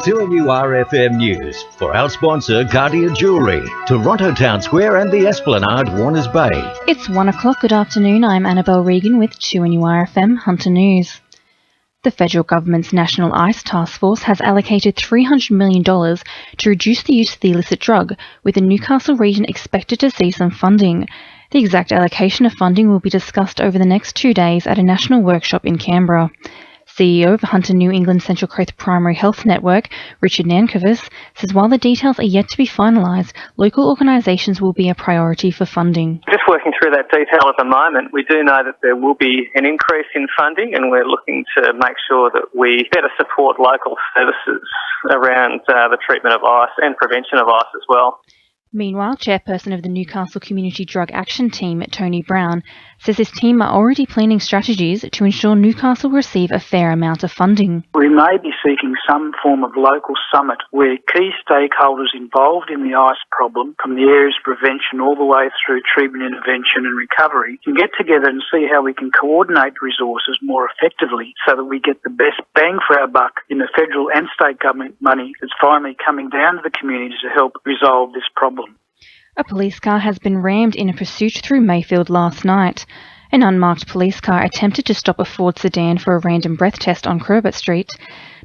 2NURFM News for our sponsor Guardian Jewellery, Toronto Town Square and the Esplanade, Warners Bay. It's 1 o'clock. Good afternoon. I'm Annabelle Regan with 2NURFM Hunter News. The federal government's National ICE Task Force has allocated $300 million to reduce the use of the illicit drug, with the Newcastle region expected to see some funding. The exact allocation of funding will be discussed over the next 2 days at a national workshop in Canberra. CEO of Hunter New England Central Coast Primary Health Network, Richard Nankervis, says while the details are yet to be finalised, local organisations will be a priority for funding. Just working through that detail at the moment, we do know that there will be an increase in funding, and we're looking to make sure that we better support local services around the treatment of ice and prevention of ice as well. Meanwhile, chairperson of the Newcastle Community Drug Action Team, Tony Brown, says his team are already planning strategies to ensure Newcastle receive a fair amount of funding. We may be seeking some form of local summit where key stakeholders involved in the ice problem, from the areas of prevention all the way through treatment, intervention and recovery, can get together and see how we can coordinate resources more effectively so that we get the best bang for our buck in the federal and state government money that's finally coming down to the communities to help resolve this problem. A police car has been rammed in a pursuit through Mayfield last night. An unmarked police car attempted to stop a Ford sedan for a random breath test on Corbett Street.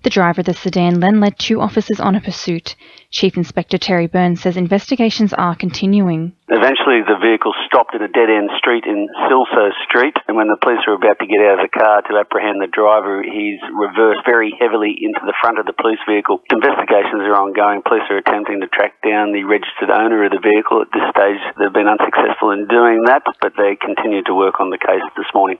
The driver of the sedan then led two officers on a pursuit. Chief Inspector Terry Burns says investigations are continuing. Eventually the vehicle stopped at a dead-end street in Silso Street, and when the police were about to get out of the car to apprehend the driver, he's reversed very heavily into the front of the police vehicle. Investigations are ongoing. Police are attempting to track down the registered owner of the vehicle. At this stage they've been unsuccessful in doing that, but they continue to work on the case this morning.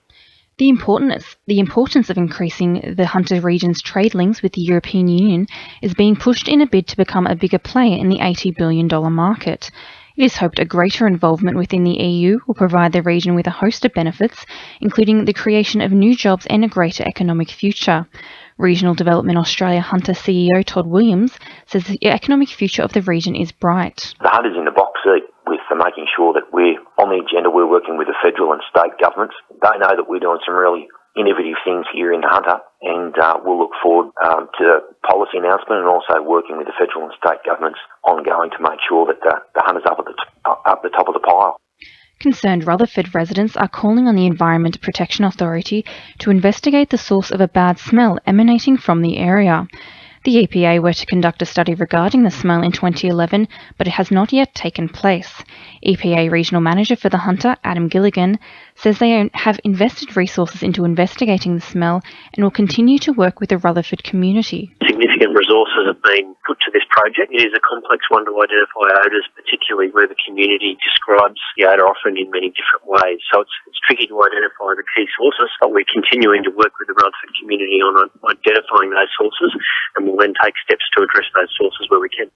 The importance of increasing the Hunter region's trade links with the European Union is being pushed in a bid to become a bigger player in the $80 billion market. It is hoped a greater involvement within the EU will provide the region with a host of benefits, including the creation of new jobs and a greater economic future. Regional Development Australia Hunter CEO Todd Williams says the economic future of the region is bright. The Hunter's in the box seat with making sure that we're on the agenda. We're working with the federal and state governments. They know that we're doing some really innovative things here in the Hunter, and we'll look forward to policy announcement and also working with the federal and state governments ongoing to make sure that the Hunter's up at the top of the pile. Concerned Rutherford residents are calling on the Environment Protection Authority to investigate the source of a bad smell emanating from the area. The EPA were to conduct a study regarding the smell in 2011, but it has not yet taken place. EPA Regional Manager for the Hunter, Adam Gilligan, says they have invested resources into investigating the smell and will continue to work with the Rutherford community. Significant resources have been put to this project. It is a complex one to identify odours, particularly where the community describes the odour often in many different ways. So it's tricky to identify the key sources, but we're continuing to work with the Rutherford community on identifying those sources, and we'll then take steps to address those sources where we can.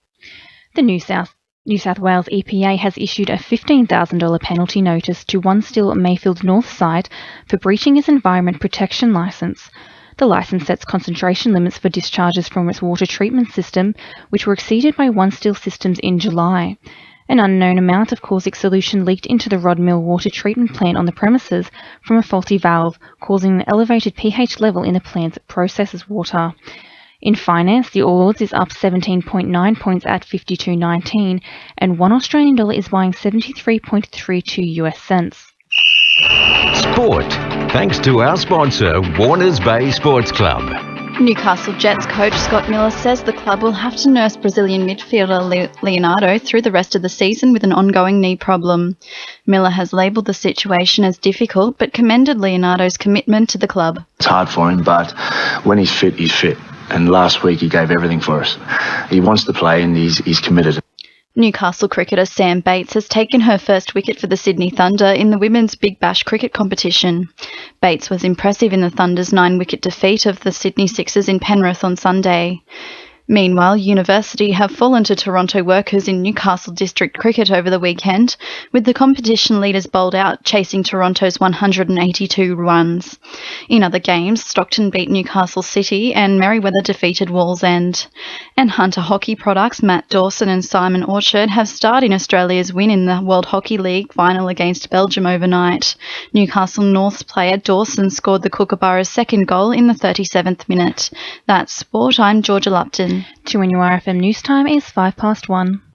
The New South Wales EPA has issued a $15,000 penalty notice to One Still Mayfield North site for breaching its environment protection licence. The licence sets concentration limits for discharges from its water treatment system, which were exceeded by One Still Systems in July. An unknown amount of caustic solution leaked into the Rod Mill water treatment plant on the premises from a faulty valve, causing an elevated pH level in the plant that processes water. In finance, the All Ords is up 17.9 points at 52.19, and $1 Australian dollar is buying 73.32 US cents. Sport, thanks to our sponsor, Warners Bay Sports Club. Newcastle Jets coach Scott Miller says the club will have to nurse Brazilian midfielder Leonardo through the rest of the season with an ongoing knee problem. Miller has labelled the situation as difficult, but commended Leonardo's commitment to the club. It's hard for him, but when he's fit, he's fit. And last week he gave everything for us. He wants to play and he's committed. Newcastle cricketer Sam Bates has taken her first wicket for the Sydney Thunder in the Women's Big Bash cricket competition. Bates was impressive in the Thunder's 9-wicket defeat of the Sydney Sixers in Penrith on Sunday. Meanwhile, University have fallen to Toronto Workers in Newcastle District Cricket over the weekend, with the competition leaders bowled out, chasing Toronto's 182 runs. In other games, Stockton beat Newcastle City and Merriweather defeated Wallsend. And Hunter hockey products Matt Dawson and Simon Orchard have starred in Australia's win in the World Hockey League final against Belgium overnight. Newcastle North's player Dawson scored the Kookaburra's second goal in the 37th minute. That's sport. I'm Georgia Lupton. 2NURFM news time is 1:05.